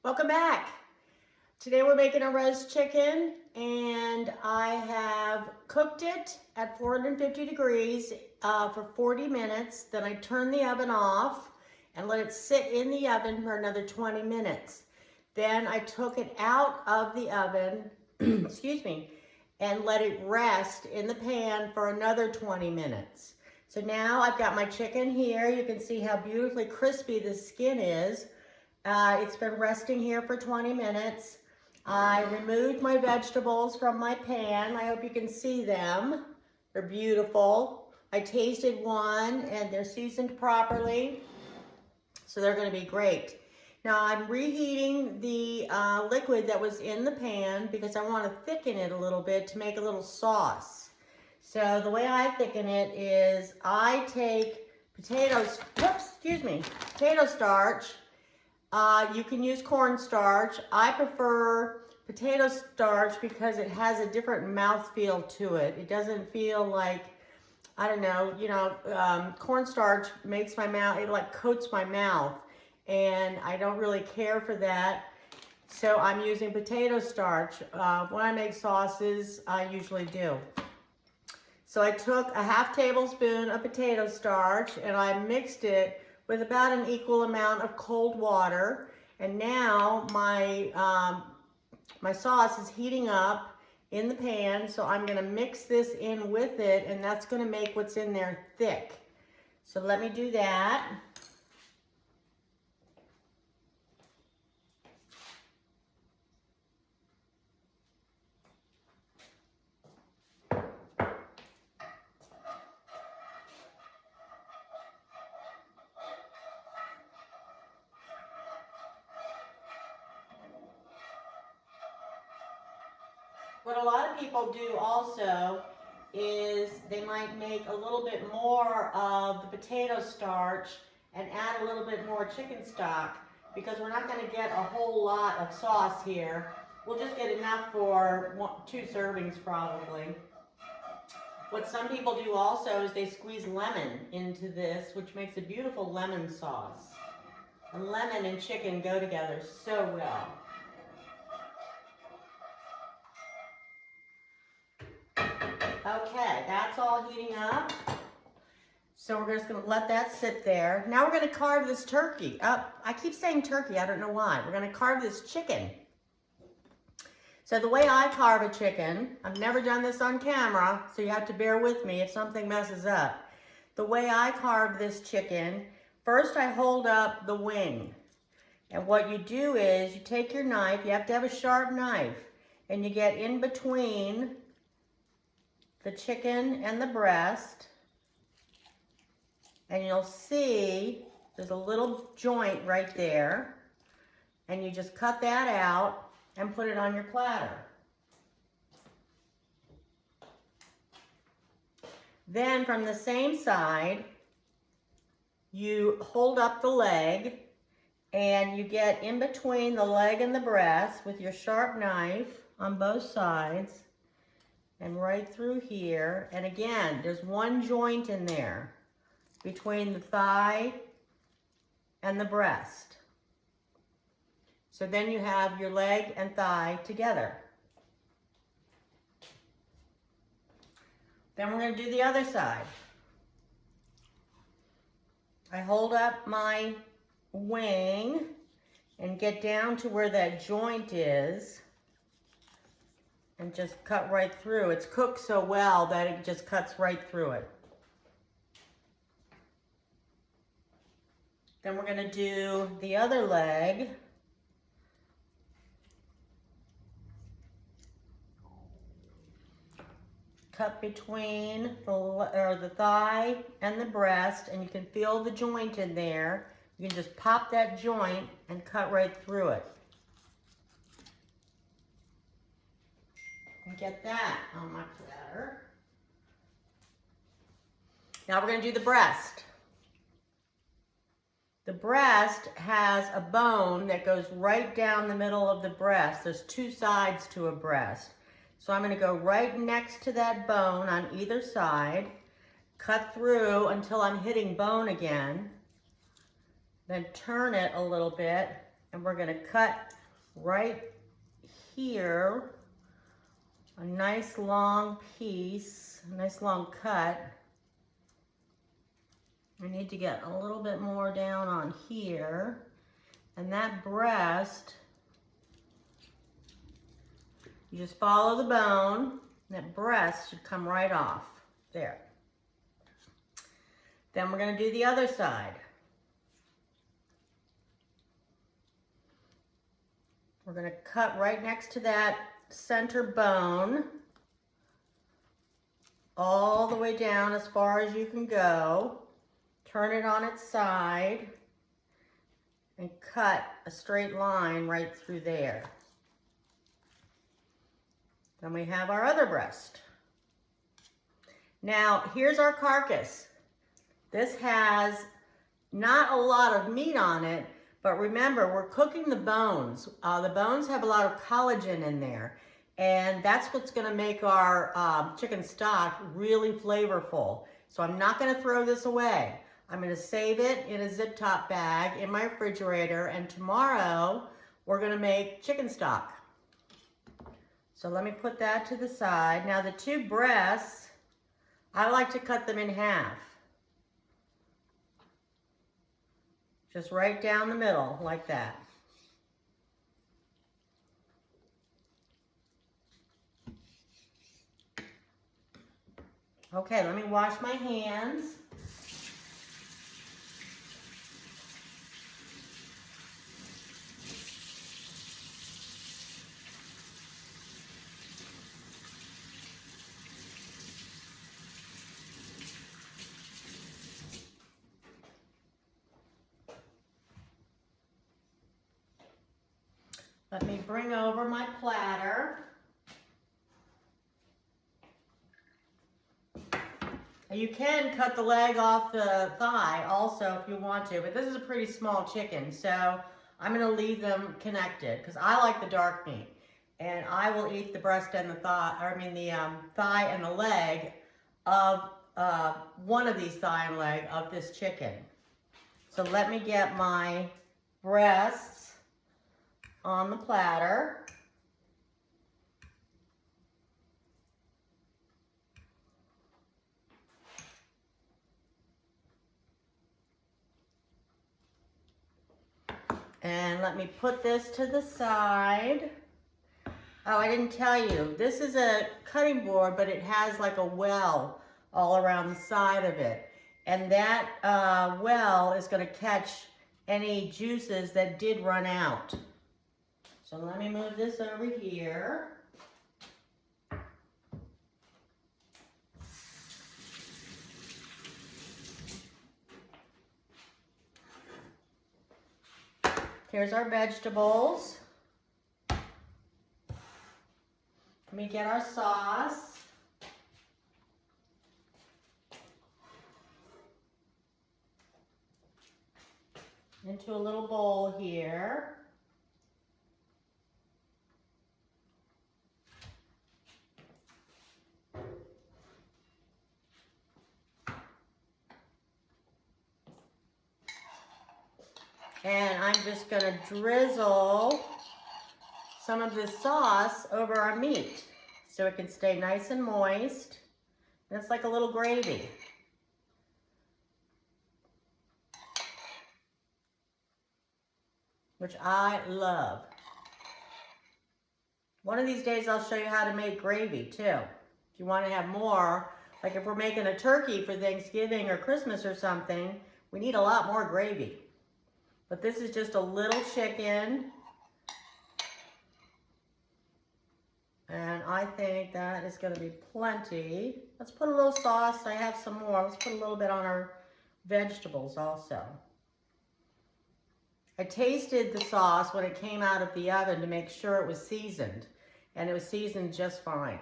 Welcome back. Today we're making a roast chicken and I have cooked it at 450 degrees for 40 minutes. Then I turned the oven off and let it sit in the oven for another 20 minutes. Then I took it out of the oven, excuse me, and let it rest in the pan for another 20 minutes. So now I've got my chicken here. You can see how beautifully crispy the skin is. It's been resting here for 20 minutes. I removed my vegetables from my pan. I hope you can see them. They're beautiful. I tasted one and they're seasoned properly, so they're going to be great. Now I'm reheating the liquid that was in the pan because I want to thicken it a little bit to make a little sauce. So the way I thicken it is I take potato starch. You can use cornstarch. I prefer potato starch because it has a different mouthfeel to it. It doesn't feel like, I don't know, cornstarch makes my mouth, it like coats my mouth, and I don't really care for that. So I'm using potato starch. When I make sauces, I usually do. So I took a half tablespoon of potato starch and I mixed it with about an equal amount of cold water. And now my, my sauce is heating up in the pan, so I'm gonna mix this in with it, and that's gonna make what's in there thick. So let me do that. What a lot of people do also is they might make a little bit more of the potato starch and add a little bit more chicken stock, because we're not going to get a whole lot of sauce here. We'll just get enough for 2 servings probably. What some people do also is they squeeze lemon into this, which makes a beautiful lemon sauce. And lemon and chicken go together so well. Okay, that's all heating up. So we're just gonna let that sit there. Now we're gonna carve this turkey. I keep saying turkey, I don't know why. We're gonna carve this chicken. So the way I carve a chicken, I've never done this on camera, so you have to bear with me if something messes up. The way I carve this chicken, first I hold up the wing. And what you do is you take your knife, you have to have a sharp knife, and you get in between the chicken and the breast, and you'll see there's a little joint right there, and you just cut that out and put it on your platter. Then from the same side, you hold up the leg and you get in between the leg and the breast with your sharp knife on both sides and right through here. And again, there's one joint in there between the thigh and the breast. So then you have your leg and thigh together. Then we're going to do the other side. I hold up my wing and get down to where that joint is and just cut right through. It's cooked so well that it just cuts right through it. Then we're going to do the other leg. Cut between the thigh and the breast, and you can feel the joint in there. You can just pop that joint and cut right through it. And get that on my platter. Now we're going to do the breast. The breast has a bone that goes right down the middle of the breast. There's 2 sides to a breast. So I'm going to go right next to that bone on either side, cut through until I'm hitting bone again, then turn it a little bit And we're gonna cut right here a nice long piece, a nice long cut. I need to get a little bit more down on here. And that breast, you just follow the bone, and that breast should come right off. There. Then we're gonna do the other side. We're gonna cut right next to that center bone, all the way down as far as you can go. Turn it on its side and cut a straight line right through there. Then we have our other breast. Now, here's our carcass. This has not a lot of meat on it, but remember, we're cooking the bones. The bones have a lot of collagen in there, and that's what's gonna make our chicken stock really flavorful. So I'm not gonna throw this away. I'm gonna save it in a zip top bag in my refrigerator, and tomorrow we're gonna make chicken stock. So let me put that to the side. Now the two breasts, I like to cut them in half. Just right down the middle, like that. Okay, let me wash my hands. Let me bring over my platter. You can cut the leg off the thigh also if you want to, but this is a pretty small chicken, so I'm gonna leave them connected because I like the dark meat. And I will eat the breast and the thigh, or I mean the thigh and the leg of one of these thigh and leg of this chicken. So let me get my breasts on the platter. And let me put this to the side. Oh, I didn't tell you, this is a cutting board, but it has like a well all around the side of it. And that well is gonna catch any juices that did run out. So let me move this over here. Here's our vegetables. Let me get our sauce. Into a little bowl here. And I'm just gonna drizzle some of this sauce over our meat so it can stay nice and moist. And it's like a little gravy. Which I love. One of these days I'll show you how to make gravy too. If you want to have more, like if we're making a turkey for Thanksgiving or Christmas or something, we need a lot more gravy. But this is just a little chicken. And I think that is going to be plenty. Let's put a little sauce. I have some more. Let's put a little bit on our vegetables also. I tasted the sauce when it came out of the oven to make sure it was seasoned. And it was seasoned just fine.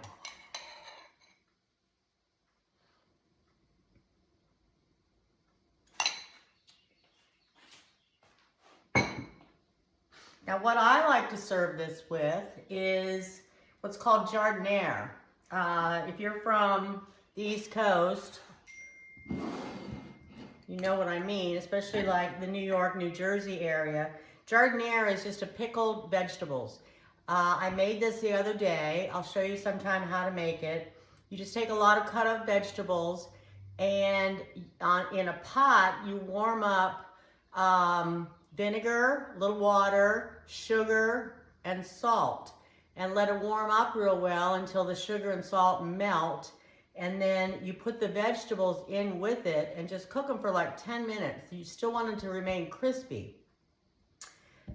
Now what I like to serve this with is what's called jardiniere. If you're from the East Coast, you know what I mean, especially like the New York, New Jersey area. Jardiniere is just a pickled vegetables. I made this the other day. I'll show you sometime how to make it. You just take a lot of cut up vegetables, and in a pot you warm up vinegar, a little water, sugar, and salt, and let it warm up real well until the sugar and salt melt. And then you put the vegetables in with it and just cook them for like 10 minutes. You still want them to remain crispy.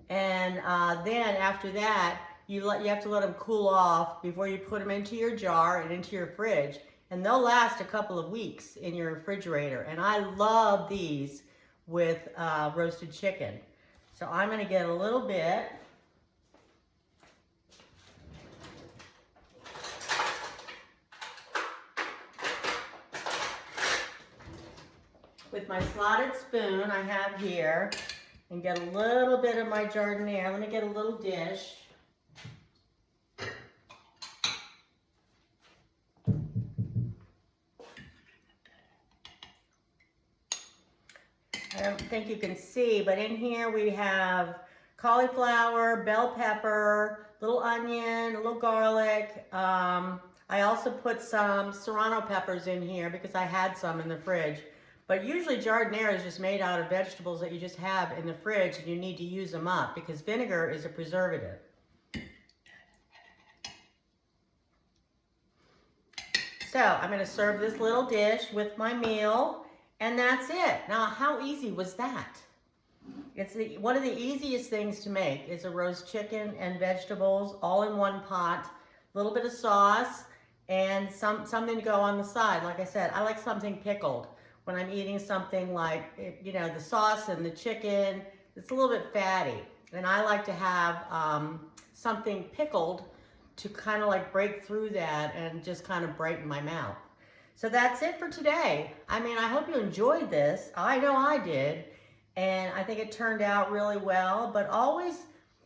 And then after that, you have to let them cool off before you put them into your jar and into your fridge. And they'll last a couple of weeks in your refrigerator. And I love these with roasted chicken. So I'm gonna get a little bit. With my slotted spoon I have here, and get a little bit of my jardiniere. Let me get a little dish. I don't think you can see, but in here we have cauliflower, bell pepper, little onion, a little garlic. I also put some serrano peppers in here because I had some in the fridge. But usually jardiniere is just made out of vegetables that you just have in the fridge, and you need to use them up because vinegar is a preservative. So I'm going to serve this little dish with my meal, and that's it. Now, how easy was that? It's one of the easiest things to make is a roast chicken and vegetables all in one pot, a little bit of sauce, and something to go on the side. Like I said, I like something pickled. When I'm eating something like, you know, the sauce and the chicken, it's a little bit fatty. And I like to have something pickled to kind of like break through that and just kind of brighten my mouth. So that's it for today. I mean, I hope you enjoyed this. I know I did. And I think it turned out really well. But always,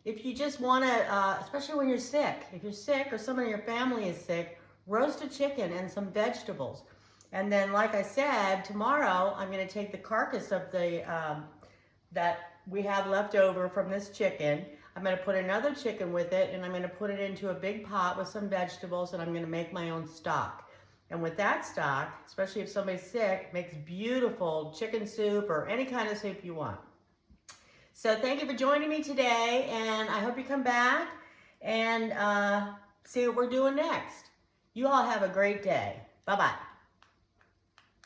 if you just want to, especially when you're sick, if you're sick or someone in your family is sick, roast a chicken and some vegetables. And then, like I said, tomorrow I'm going to take the carcass of the that we have left over from this chicken. I'm going to put another chicken with it, and I'm going to put it into a big pot with some vegetables, and I'm going to make my own stock. And with that stock, especially if somebody's sick, makes beautiful chicken soup or any kind of soup you want. So thank you for joining me today, and I hope you come back and see what we're doing next. You all have a great day. Bye-bye.